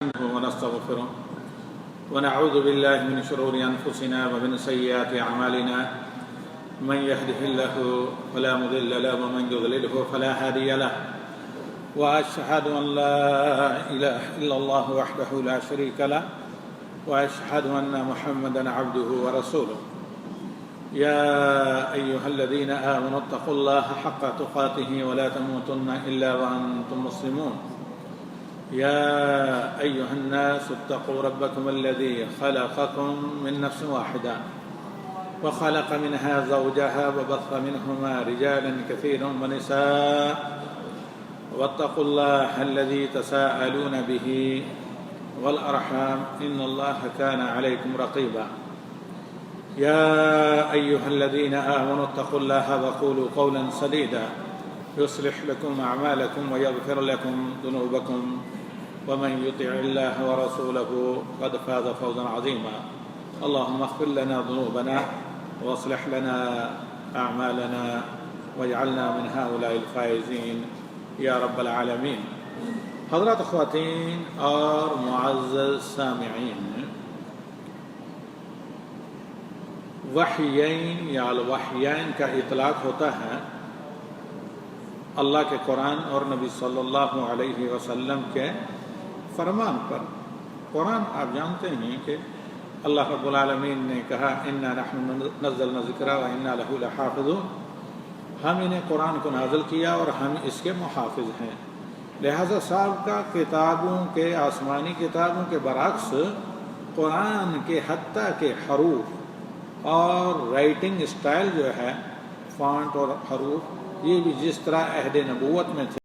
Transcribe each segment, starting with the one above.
ونستغفره ونعوذ بالله من شرور أنفسنا ومن سيئات أعمالنا من يهده الله فلا مضل له ومن يضلله فلا هادي له وأشهد أن لا إله إلا الله وحده لا شريك له وأشهد أن محمدا عبده ورسوله يا أيها الذين آمنوا اتقوا الله حق تقاته ولا تموتن إلا وأنتم مسلمون يا أيها الناس اتقوا ربكم الذي خلقكم من نفس واحدة وخلق منها زوجها وبث منهما رجالا كثيرا ونساء واتقوا الله الذي تساءلون به والأرحام إن الله كان عليكم رقيبا يا أيها الذين آمنوا اتقوا الله وقولوا قولا سديدا يصلح لكم أعمالكم ويغفر لكم ذنوبكم ومن يطع الله ورسوله قد فاز فوزا عظيما اللهم اغفر لنا ذنوبنا واصلح لنا أعمالنا واجعلنا من هؤلاء الفائزين یا رب العالمین۔ حضرات خواتین اور معزز سامعین، وحیین یا الوحیین کا اطلاق ہوتا ہے اللہ کے قرآن اور نبی صلی اللہ علیہ وسلم کے فرمان پر۔ قرآن آپ جانتے ہیں کہ اللہ رب العالمین نے کہا انا نحن نزلنا الذکر وانا لہ لحافظون، ہم انہیں قرآن کو نازل کیا اور ہم اس کے محافظ ہیں۔ لہذا سابقہ کتابوں کے، آسمانی کتابوں کے برعکس، قرآن کے حتیٰ کے حروف اور رائٹنگ اسٹائل جو ہے، فونٹ اور حروف، یہ بھی جس طرح عہد نبوت میں تھے،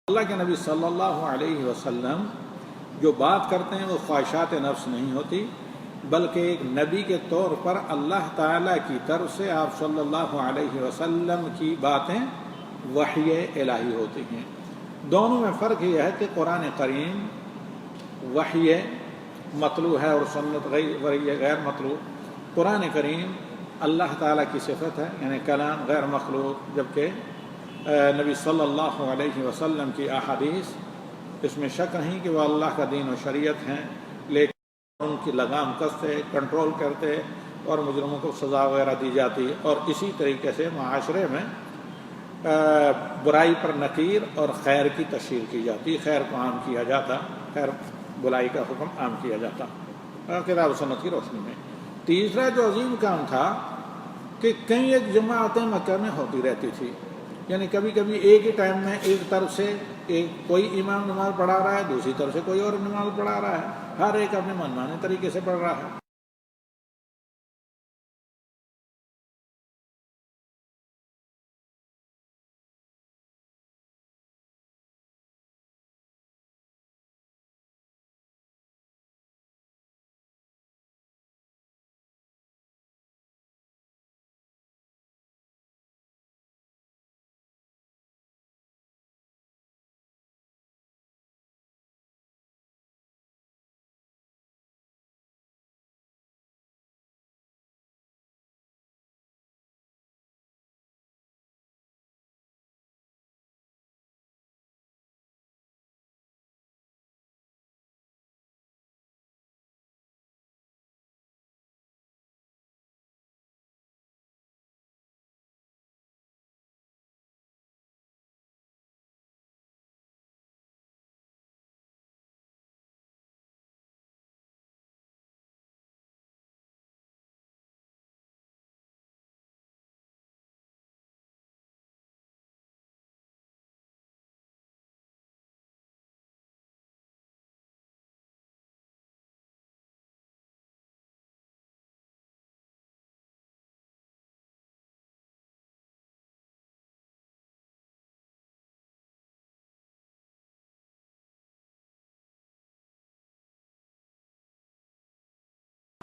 اللہ کے نبی صلی اللہ علیہ وسلم جو بات کرتے ہیں وہ خواہشات نفس نہیں ہوتی، بلکہ ایک نبی کے طور پر اللہ تعالیٰ کی طرف سے آپ صلی اللہ علیہ وسلم کی باتیں وحی الہی ہوتی ہیں۔ دونوں میں فرق یہ ہے کہ قرآن کریم وحی مطلوع ہے اور سنت غیر مطلوع۔ قرآن کریم اللہ تعالیٰ کی صفت ہے، یعنی کلام غیر مخلوق، جبکہ نبی صلی اللہ علیہ وسلم کی احادیث، اس میں شک نہیں کہ وہ اللہ کا دین و شریعت ہیں، لیکن ان کی لگام کستے، کنٹرول کرتے اور مجرموں کو سزا وغیرہ دی جاتی، اور اسی طریقے سے معاشرے میں برائی پر نکیر اور خیر کی تشہیر کی جاتی، خیر کو عام کیا جاتا، خیر برائی کا حکم عام کیا جاتا کتاب و سنت کی روشنی میں۔ تیسرا جو عظیم کام تھا کہ کئی ایک جماعتیں مکہ میں ہوتی رہتی تھی، یعنی کبھی کبھی ایک ہی ٹائم میں ایک طرف سے کوئی امام نماز پڑھا رہا ہے، دوسری طرف سے کوئی اور نماز پڑھا رہا ہے، ہر ایک اپنے منمانے طریقے سے پڑھ رہا ہے۔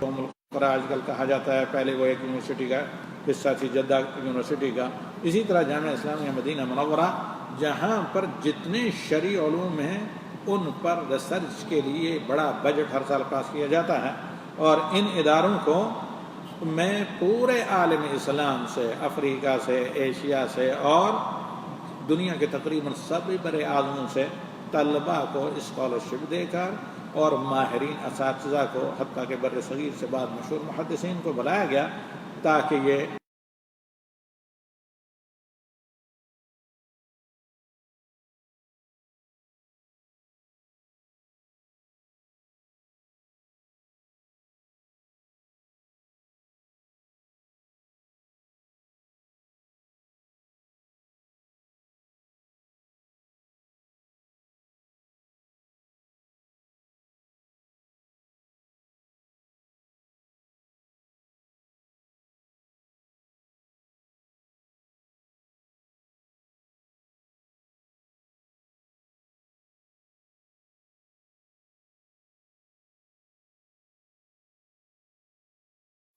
القرى آج کل کہا جاتا ہے، پہلے وہ ایک یونیورسٹی کا حصہ تھی، جدہ یونیورسٹی کا. اسی طرح جامعہ اسلامیہ مدینہ منورہ، جہاں پر جتنے شرعی علوم ہیں ان پر ریسرچ کے لیے بڑا بجٹ ہر سال پاس کیا جاتا ہے، اور ان اداروں کو میں پورے عالم اسلام سے، افریقہ سے، ایشیا سے اور دنیا کے تقریباً سبھی بڑے اعظموں سے طلباء کو اسکالرشپ دے کر اور ماہرین اساتذہ کو، حتیٰ کہ بر صغیر سے بعد مشہور محدثین کو بلایا گیا تاکہ یہ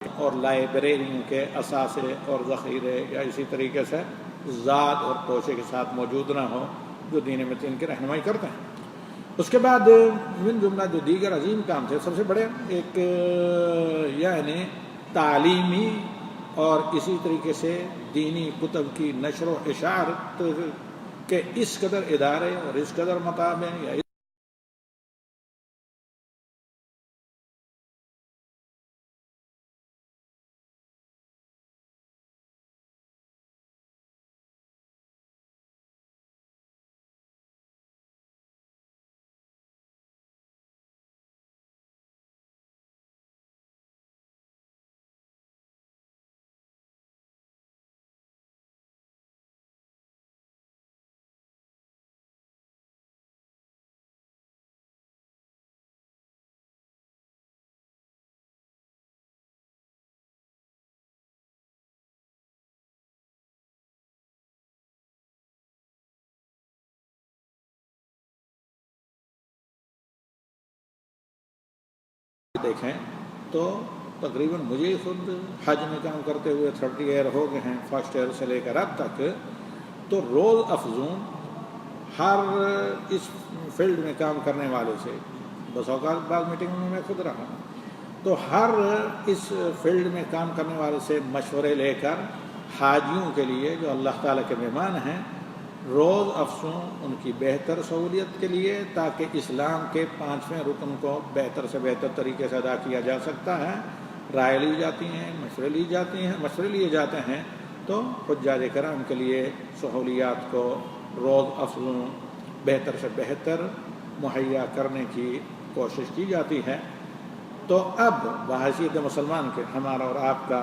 اور لائبریریوں کے اثاثے اور ذخیرے یا اسی طریقے سے ذات اور توشے کے ساتھ موجود نہ ہو جو دین متین کی رہنمائی کرتے ہیں. اس کے بعد من جملہ جو دیگر عظیم کام تھے، سب سے بڑے ایک یعنی تعلیمی اور اسی طریقے سے دینی کتب کی نشر و اشاعت کے اس قدر ادارے اور اس قدر مطابع یا دیکھیں تو تقریباً مجھے خود حج میں کام کرتے ہوئے 30 ایئر ہو گئے ہیں، فرسٹ ایئر سے لے کر اب تک. تو روز افزون ہر اس فیلڈ میں کام کرنے والے سے، بس اوقات بعض میٹنگ میں خود رہا ہوں، تو ہر اس فیلڈ میں کام کرنے والے سے مشورے لے کر حاجیوں کے لیے جو اللہ تعالیٰ کے مہمان ہیں، روز افزوں ان کی بہتر سہولیت کے لیے تاکہ اسلام کے 5ویں رکن کو بہتر سے بہتر طریقے سے ادا کیا جا سکتا ہے، رائے لی جاتی ہیں، مشورے لیے جاتے ہیں. تو حجاج کرام کے لیے سہولیات کو روز افزوں بہتر سے بہتر مہیا کرنے کی کوشش کی جاتی ہے. تو اب بحیثیت مسلمان کے ہمارا اور آپ کا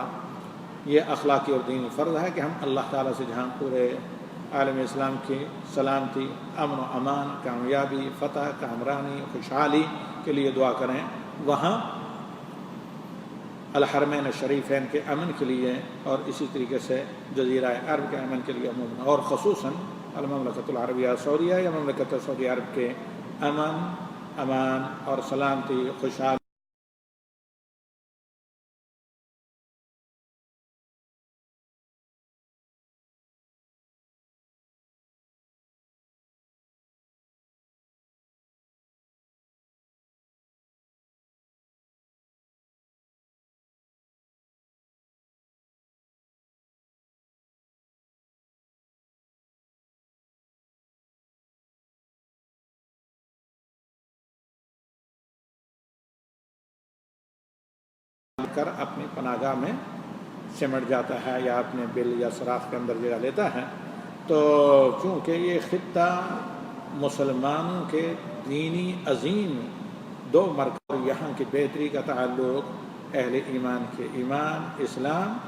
یہ اخلاقی اور دینی فرض ہے کہ ہم اللہ تعالیٰ سے جہاں پورے عالم اسلام کی سلامتی، امن و امان، کامیابی، فتح، کامرانی، خوشحالی کے لیے دعا کریں، وہاں الحرمین الشریفین کے امن کے لیے اور اسی طریقے سے جزیرہ عرب کے امن کے لیے عموماً اور خصوصاً المملکۃ العربیہ سعودیہ یا مملکت سعودی عرب کے امن، امان اور سلامتی، خوشحالی کر اپنی پناہ گاہ میں سمٹ جاتا ہے یا اپنے بل یا سوراخ کے اندر جگہ لیتا ہے. تو چونکہ یہ خطہ مسلمانوں کے دینی عظیم 2 مرکز، یہاں کی بہتری کا تعلق اہل ایمان کے ایمان، اسلام